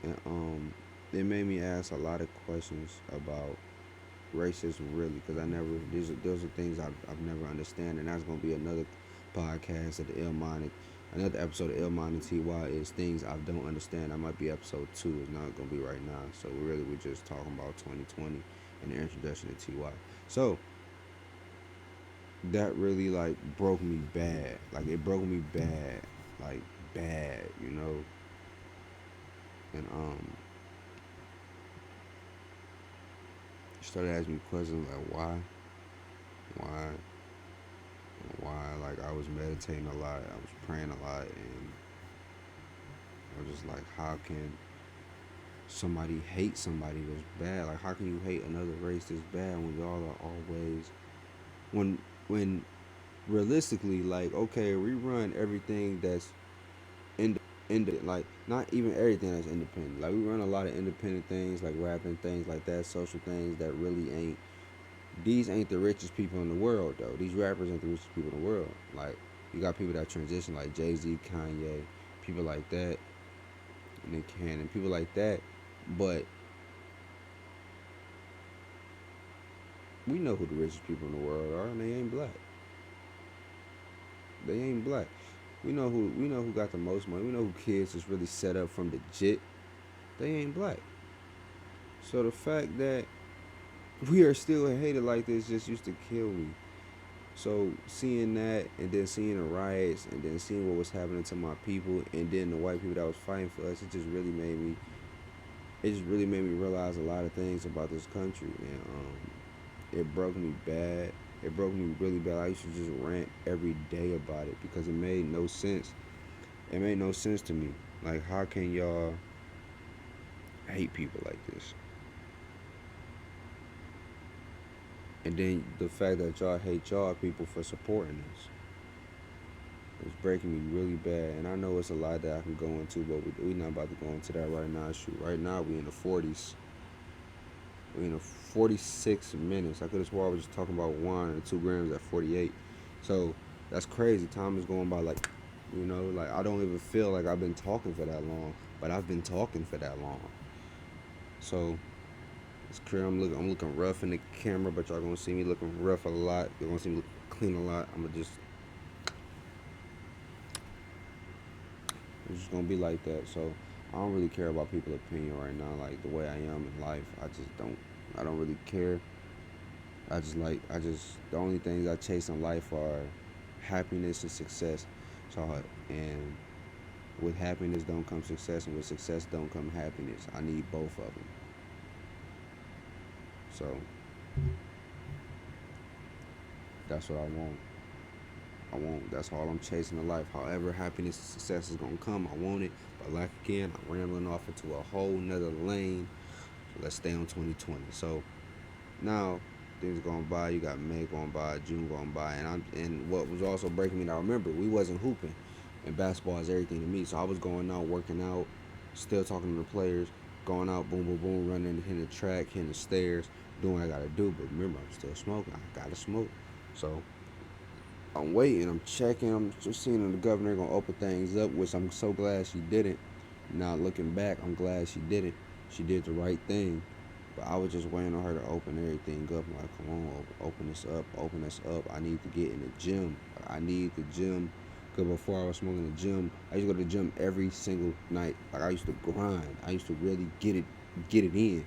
And it made me ask a lot of questions about racism, really, because I never those are things I've never understand, and that's gonna be another podcast of the Illmind, another episode of Illmind and TY is things I don't understand. That might be episode 2. It's not gonna be right now. So really, we're just talking about 2020 and the introduction to TY. So that really like broke me bad. Like it broke me bad, like bad, you know. And started asking me questions like why, why. Like I was meditating a lot, I was praying a lot, and I was just like, how can somebody hate somebody that's bad? Like how can you hate another race that's bad when y'all are always when when realistically, like, okay, we run everything that's independent, like not even everything that's independent. Like we run a lot of independent things, like rapping things like that, social things that really ain't. These ain't the richest people in the world though. These rappers ain't the richest people in the world. Like you got people that transition, like Jay Z, Kanye, people like that, Nick Cannon, people like that. But we know who the richest people in the world are, and they ain't black. They ain't black. We know who got the most money. We know who kids is really set up from the jit. They ain't black. So the fact that we are still hated like this just used to kill me. So seeing that, and then seeing the riots, and then seeing what was happening to my people, and then the white people that was fighting for us, it just really made me. It just really made me realize a lot of things about this country, and it broke me bad. It broke me really bad. I used to just rant every day about it because it made no sense. It made no sense to me. Like, how can y'all hate people like this? And then the fact that y'all hate y'all people for supporting us. It's breaking me really bad. And I know it's a lot that I can go into, but we not about to go into that right now. Shoot, right now we in the 40s. We in the 46 minutes. I could have swore I was just talking about wine and 2 grams at 48. So that's crazy. Time is going by like, like I don't even feel like I've been talking for that long, but I've been talking for that long. So it's clear I'm looking rough in the camera, but y'all gonna see me looking rough a lot. You're gonna see me look clean a lot. It's just gonna be like that. So I don't really care about people's opinion right now, like the way I am in life. I don't really care. The only things I chase in life are happiness and success. So and with happiness don't come success, and with success don't come happiness. I need both of them. So that's what I want. That's all I'm chasing in life. However, happiness and success is gonna come. I want it. But like again, I'm rambling off into a whole nother lane. So let's stay on 2020. So now things going by. You got May going by, June going by, and what was also breaking me. Now remember, we wasn't hooping, and basketball is everything to me. So I was going out, working out, still talking to the players, going out, boom, boom, boom, running, hitting the track, hitting the stairs, doing what I gotta do. But remember, I'm still smoking. I gotta smoke. So I'm waiting. I'm checking. I'm just seeing if the governor gonna open things up, which I'm so glad she didn't. Now looking back, I'm glad she didn't. She did the right thing. But I was just waiting on her to open everything up. I'm like, come on, open this up, open this up. I need to get in the gym. I need the gym. Because before I was smoking the gym, I used to go to the gym every single night. Like I used to grind. I used to really get it in.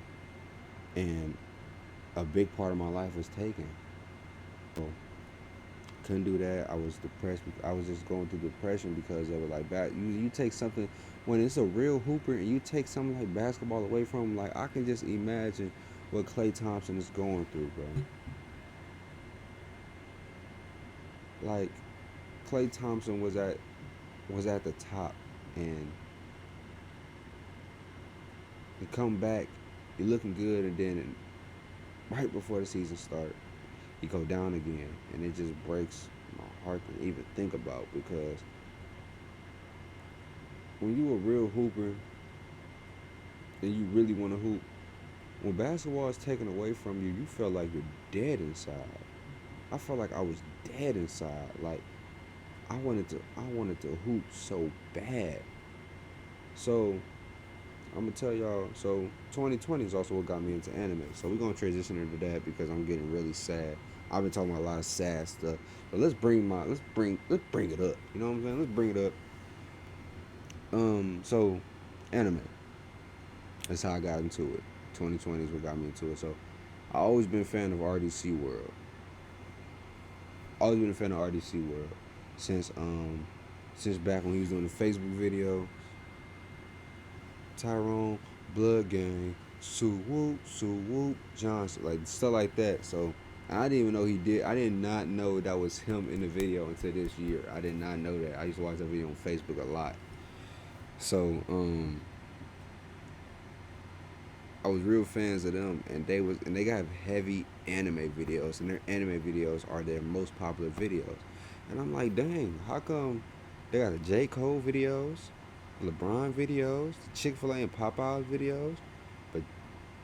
And a big part of my life was taken. So couldn't do that. I was depressed. I was just going through depression because of it. Like you take something when it's a real hooper and you take something like basketball away from him. Like I can just imagine what Klay Thompson is going through, bro. Like Klay Thompson was at the top, and you come back, you're looking good, and then right before the season start, you go down again, and it just breaks my heart to even think about because when you a real hooper and you really want to hoop, when basketball is taken away from you, you feel like you're dead inside. I felt like I was dead inside. Like I wanted to hoop so bad. So I'm gonna tell y'all. So 2020 is also what got me into anime. So we're gonna transition into that because I'm getting really sad. I've been talking about a lot of sad stuff. But let's bring it up. You know what I'm saying? Let's bring it up. So anime. That's how I got into it. 2020 is what got me into it. So I always been a fan of RDC World. always been a fan of RDC World since since back when he was doing the Facebook video, Tyrone, Blood Gang, Sue Whoop, Johnson, like stuff like that. So I didn't even know he did. I did not know that was him in the video until this year. I did not know that. I used to watch that video on Facebook a lot. So I was real fans of them, and they got heavy anime videos, and their anime videos are their most popular videos. And I'm like, dang, how come they got the J. Cole videos, LeBron videos, the Chick-fil-A and Popeyes videos, but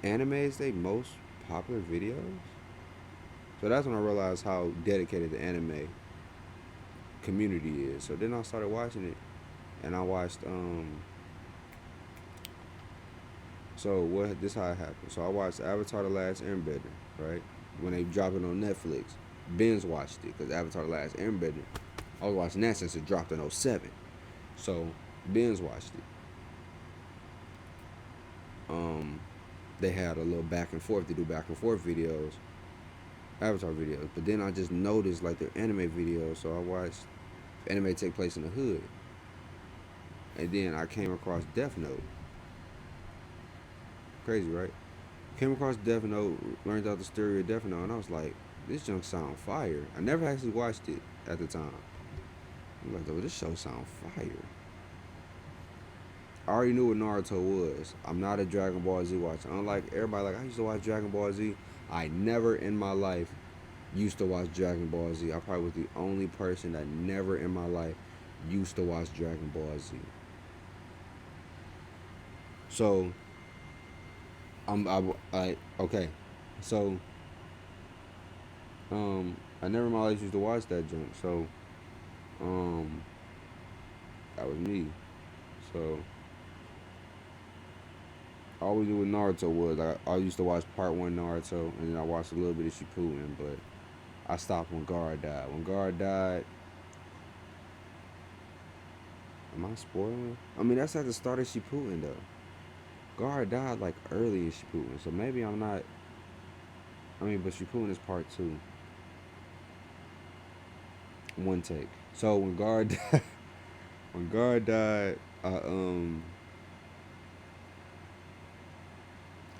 anime is their most popular videos? So that's when I realized how dedicated the anime community is. So then I started watching it, and I watched so what this how it happened. So I watched Avatar: The Last Airbender, right? When they dropped it on Netflix, Ben's watched it because Avatar: The Last Airbender. I was watching that since it dropped in '07. So Ben's watched it. They had a little back and forth. They do back and forth videos, Avatar videos. But then I just noticed like their anime videos. So I watched anime take place in the hood, and then I came across Death Note. Crazy, right? Came across Death Note, learned out the story of Death Note, and I was like, this junk sound fire. I never actually watched it at the time. I'm like, oh, this show sound fire. I already knew what Naruto was. I'm not a Dragon Ball Z watcher. Unlike everybody, like I used to watch Dragon Ball Z. I never in my life used to watch Dragon Ball Z. I probably was the only person that never in my life used to watch Dragon Ball Z. So okay. So I never in my life used to watch that junk. So um, that was me. So I always knew what Naruto was. I used to watch part one Naruto, and then I watched a little bit of Shippuden, but I stopped when Gaara died. When Gaara died, am I spoiling? I mean, that's at the start of Shippuden though. Gaara died like early in Shippuden, so maybe I'm not. I mean, but Shippuden is part two. One take. So when Gaara died, when Gaara died,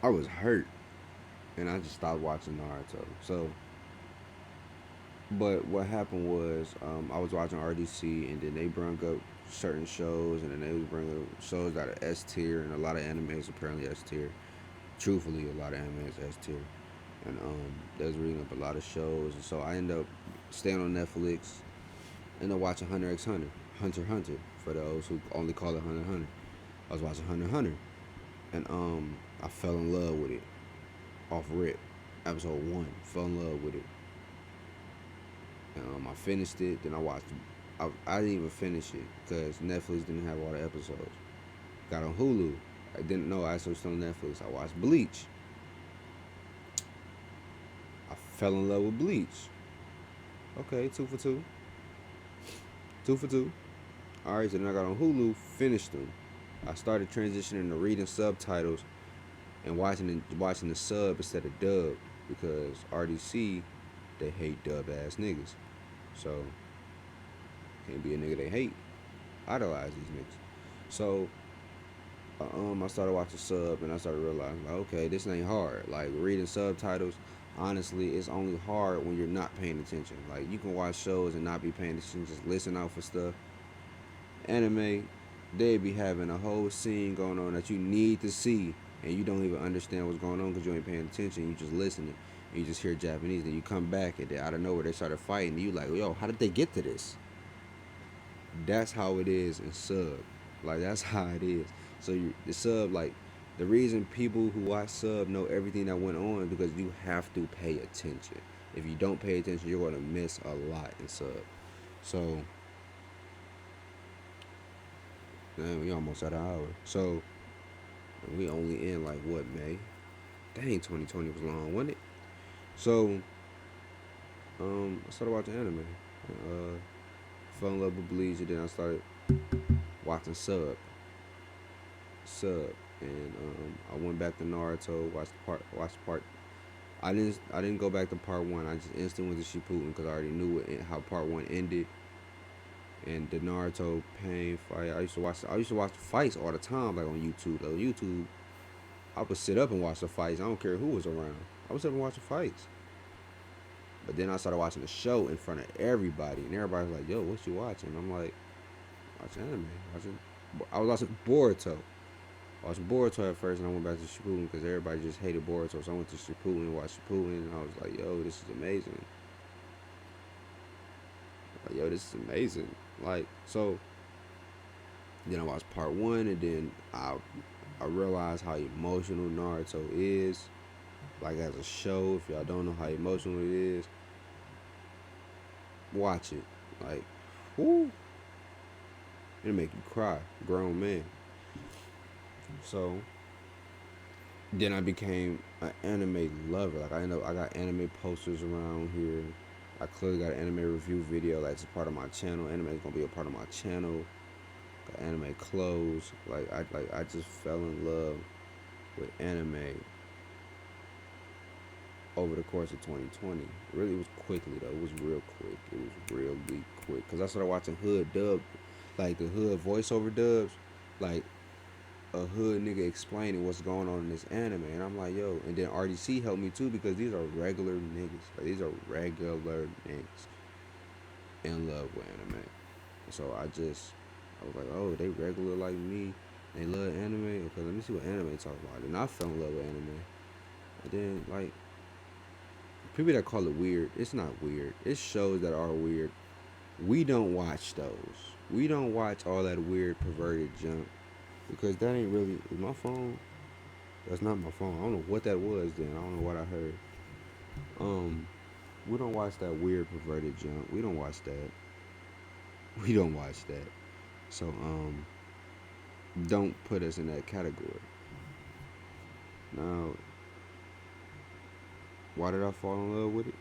I was hurt, and I just stopped watching Naruto. So, but what happened was, I was watching RDC, and then they brought up certain shows, and then they would bring up shows that are S tier, and a lot of animes apparently S tier. Truthfully, a lot of animes S tier, and they was reading up a lot of shows, and so I ended up staying on Netflix, and then watching Hunter x Hunter, Hunter x Hunter, for those who only call it Hunter x Hunter. I was watching Hunter x Hunter, and I fell in love with it off rip. Episode one, fell in love with it. And I finished it. Then I watched. I didn't even finish it because Netflix didn't have all the episodes. Got on Hulu. I didn't know. I was still on Netflix. I watched Bleach. I fell in love with Bleach. Okay, two for two. Two for two. All right, so then I got on Hulu. Finished them. I started transitioning to reading subtitles and watching the sub instead of dub because RDC they hate dub ass niggas. So can't be a nigga they hate. Idolize these niggas. So I started watching sub and I started realizing like, okay, this ain't hard. Like reading subtitles, honestly, it's only hard when you're not paying attention. Like you can watch shows and not be paying attention, just listen out for stuff. Anime, they be having a whole scene going on that you need to see and you don't even understand what's going on because you ain't paying attention. You just listening and you just hear Japanese. Then you come back and then out of nowhere they started fighting. And you like, yo, how did they get to this? That's how it is in sub. Like that's how it is. So the sub, like the reason people who watch sub know everything that went on is because you have to pay attention. If you don't pay attention, you're going to miss a lot in sub. So, man, we almost at an hour. So we only in like what, May? Dang, 2020 was long, wasn't it? So I started watching anime. Fell in love with Bleach, and then I started watching Sub, and I went back to Naruto, watched part I didn't go back to part one. I just instantly went to Shippuden because I already knew how part one ended and the Naruto pain fight. I used to watch the fights all the time, like on YouTube. Like on YouTube, I would sit up and watch the fights. I don't care who was around. I would sit up and watch the fights. But then I started watching the show in front of everybody, and everybody's like, "Yo, what you watching?" I'm like, "Watching anime." I was watching Boruto. I watched Boruto at first, and I went back to Shippuden because everybody just hated Boruto. So I went to Shippuden and watched Shippuden, and I was like, "Yo, this is amazing." Like, yo, this is amazing. Like, so then I watched part one, and then I realized how emotional Naruto is. Like as a show, if y'all don't know how emotional it is, watch it. Like, whoo, it'll make you cry, grown man. So then I became an anime lover. Like I got anime posters around here. I clearly got an anime review video that's a part of my channel. Anime is gonna be a part of my channel. Got anime clothes. I just fell in love with anime over the course of 2020. It really was quickly though. It was real quick. It was really quick because I started watching hood dub, like the hood voiceover dubs, like a hood nigga explaining what's going on in this anime, and I'm like, yo. And then RDC helped me too because these are regular niggas. Like these are regular niggas in love with anime. So I was like, oh, they regular like me. They love anime. Okay, let me see what anime talk about. And I fell in love with anime. And then like people that call it weird, it's not weird. It's shows that are weird. We don't watch those. We don't watch all that weird perverted junk because that ain't really is my phone. That's not my phone. I don't know what that was then. I don't know what I heard. Um, we don't watch that weird perverted junk. We don't watch that. We don't watch that. So don't put us in that category. Now, why did I fall in love with it?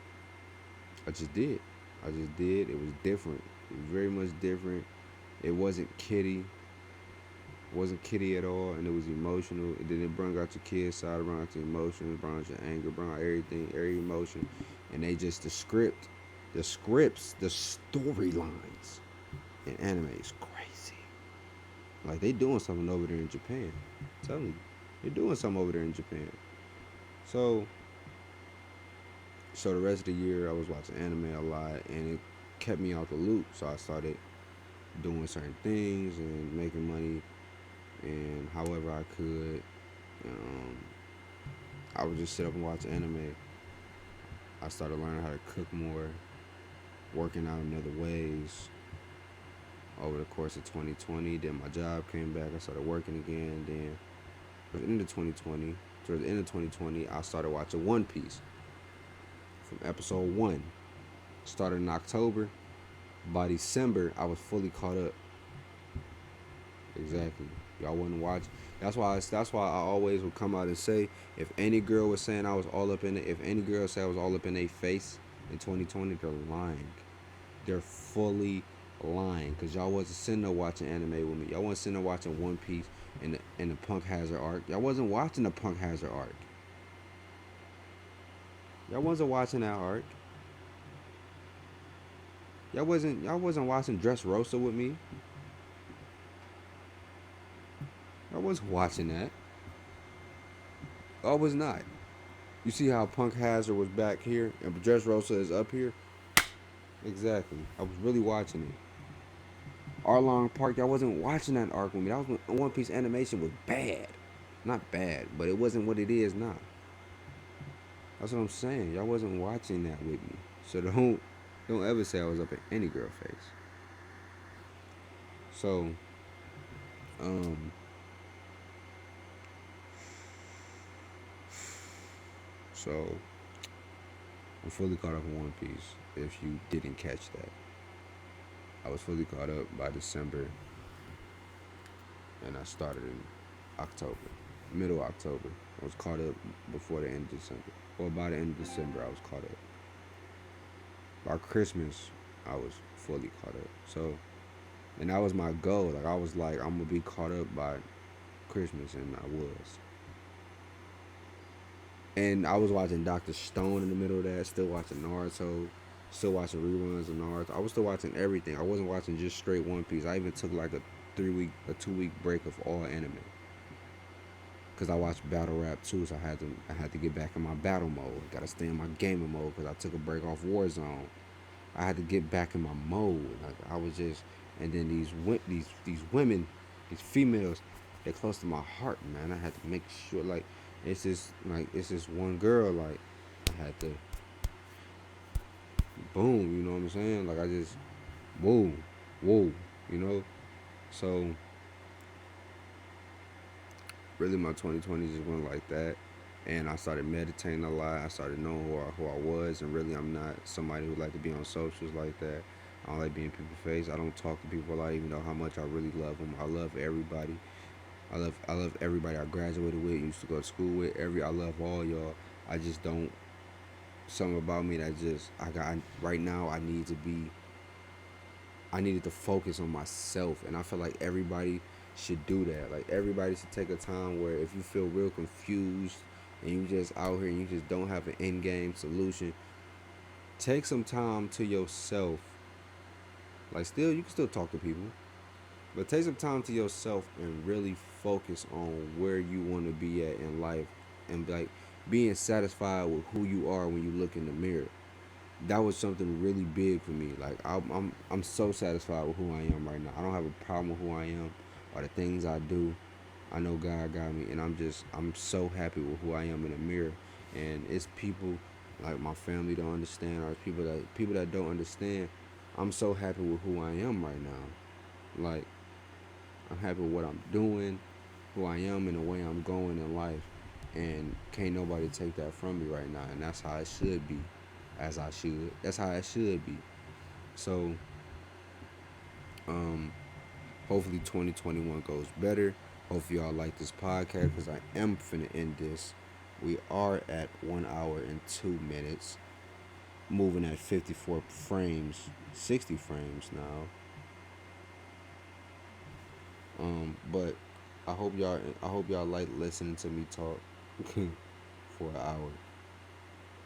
I just did. I just did. It was different. It was very much different. It wasn't kiddie. It wasn't kiddie at all, and it was emotional. It didn't bring out your kid side, it brought out your emotions, it brought out your anger, brought out everything, every emotion, and they just the scripts, the storylines in anime is crazy. Like they doing something over there in Japan. I'm telling you, they're doing something over there in Japan. So, so the rest of the year I was watching anime a lot, and it kept me out the loop. So I started doing certain things and making money, and however I could. Um, I would just sit up and watch anime. I started learning how to cook more, working out in other ways over the course of 2020. Then my job came back. I started working again. Then at the end of 2020, towards the end of 2020, I started watching One Piece from episode one. Started in October. By December, I was fully caught up. Exactly. Y'all wouldn't watch. That's why I always would come out and say if any girl was saying I was all up in it, if any girl said I was all up in their face in 2020, they're lying. They're fully lying because y'all wasn't sitting there watching anime with me. Y'all wasn't sitting there watching One Piece and the Punk Hazard arc. Y'all wasn't watching the Punk Hazard arc. Y'all wasn't watching that arc. Y'all wasn't watching Dressrosa with me. I wasn't watching that. I was not. You see how Punk Hazard was back here and Dressrosa is up here? Exactly. I was really watching it. Arlong Park, y'all wasn't watching that arc with me. That was when One Piece animation was bad. Not bad, but it wasn't what it is now. That's what I'm saying. Y'all wasn't watching that with me. So don't ever say I was up in any girl face. So, um, so I'm fully caught up in One Piece. If you didn't catch that, I was fully caught up by December, and I started in October, middle October. I was caught up before the end of December, or by the end of December, I was caught up. By Christmas, I was fully caught up. So, and that was my goal. Like I was like, I'm gonna be caught up by Christmas, and I was. And I was watching Doctor Stone in the middle of that. Still watching Naruto. Still watching reruns of Naruto. I was still watching everything. I wasn't watching just straight One Piece. I even took like a 2 week break of all anime because I watched battle rap too. So I had to get back in my battle mode. Got to stay in my gaming mode because I took a break off Warzone. I had to get back in my mode. Like I was just, and then these women, these females, they're close to my heart, man. I had to make sure, like, it's just one girl, like, I had to, boom, you know what I'm saying? Like I just, whoa, whoa, you know. So really, my 2020 just went like that. And I started meditating a lot. I started knowing who I was, and really, I'm not somebody who like to be on socials like that. I don't like being people face. I don't talk to people. I even know how much I really love them. I love everybody. I love everybody I graduated with, used to go to school with. I love all y'all. I just don't. Something about me that just I got right now. I needed to focus on myself, and I feel like everybody should do that. Like everybody should take a time where if you feel real confused and you just out here and you just don't have an end game solution, take some time to yourself. Like still, you can still talk to people, but take some time to yourself and really focus on where you want to be at in life, and like being satisfied with who you are when you look in the mirror. That was something really big for me. Like I'm so satisfied with who I am right now. I don't have a problem with who I am or the things I do. I know God got me, and I'm so happy with who I am in the mirror. And it's people like my family don't understand, or people that don't understand. I'm so happy with who I am right now. Like I'm happy with what I'm doing, who I am, and the way I'm going in life. And can't nobody take that from me right now. And that's how it should be, as I should. That's how it should be. So, um, hopefully 2021 goes better. Hopefully y'all like this podcast because I am finna end this. We are at 1 hour and 2 minutes, moving at 54 frames, 60 frames now. But I hope y'all like listening to me talk for an hour.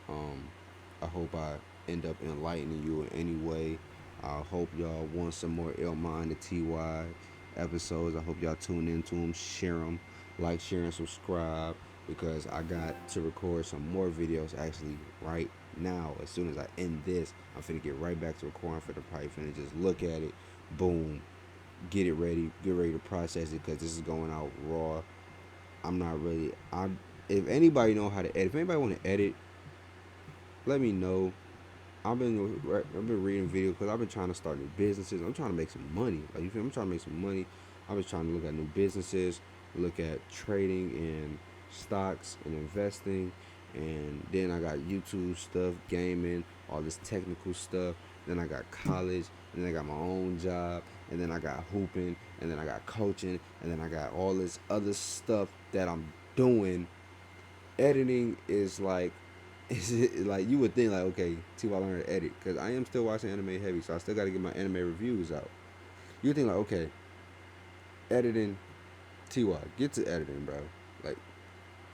Um, I hope I end up enlightening you in any way. I hope y'all want some more Ill Mind and TY episodes. I hope y'all tune into them, share them, like, share, and subscribe because I got to record some more videos actually right now. As soon as I end this, I'm finna get right back to recording for the pipe and just look at it, boom, get ready to process it because this is going out raw. I'm not really. If anybody know how to edit, if anybody want to edit, let me know. I've been reading videos because I've been trying to start new businesses. I'm trying to make some money. Like you feel, I'm trying to make some money. I was trying to look at new businesses, look at trading and stocks and investing, and then I got YouTube stuff, gaming, all this technical stuff. Then I got college, and then I got my own job, and then I got hooping, and then I got coaching, and then I got all this other stuff that I'm doing. Editing is like is it like you would think like okay, T Y learn to edit because I am still watching anime heavy, so I still got to get my anime reviews out. You would think like okay, editing Ty get to editing, bro. Like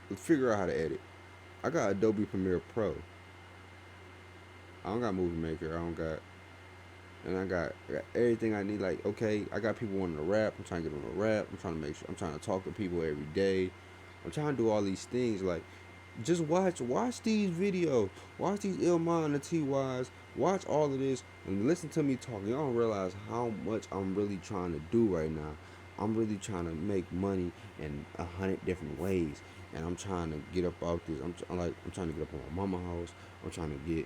let's figure out how to edit. I got Adobe Premiere Pro. I don't got Movie Maker. I don't got and I got everything I need. Like okay, I got people wanting to rap. I'm trying to get them to rap. I'm trying to make sure I'm trying to talk to people every day. I'm trying to do all these things like just watch these videos, watch these Ilma and the TYs, watch all of this and listen to me talk. Y'all don't realize how much I'm really trying to do right now. I'm really trying to make money in 100 different ways, and I'm trying to get up out this. I'm trying to get up on my mama house. I'm trying to get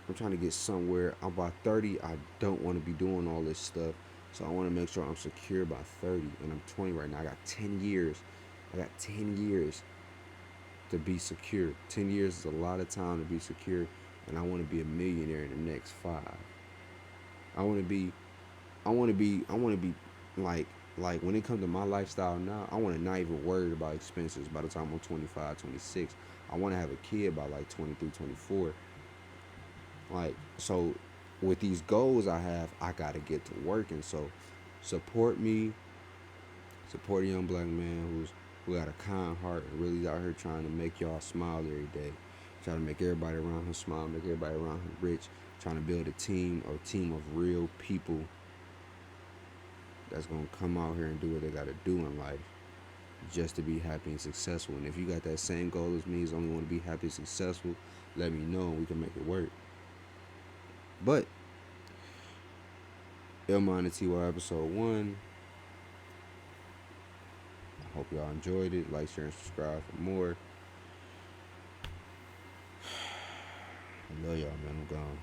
I'm trying to get somewhere. I'm by 30. I don't want to be doing all this stuff, so I want to make sure I'm secure by 30, and I'm 20 right now. I got 10 years. I got 10 years to be secure. 10 years is a lot of time to be secure, and I want to be a millionaire in the next 5. I want to be I want to be like when it comes to my lifestyle now, I want to not even worry about expenses by the time I'm 25, 26. I want to have a kid by like 23, 24. Like so with these goals I have, I got to get to working. So support me, support a young black man who got a kind heart and really out here trying to make y'all smile every day. Trying to make everybody around him smile, make everybody around him rich. Trying to build a team or team of real people that's gonna come out here and do what they gotta do in life just to be happy and successful. And if you got that same goal as me, is only want to be happy and successful, let me know and we can make it work. But Illmind TY episode 1. I hope y'all enjoyed it. Like, share, and subscribe for more. I love y'all, man. I'm gone.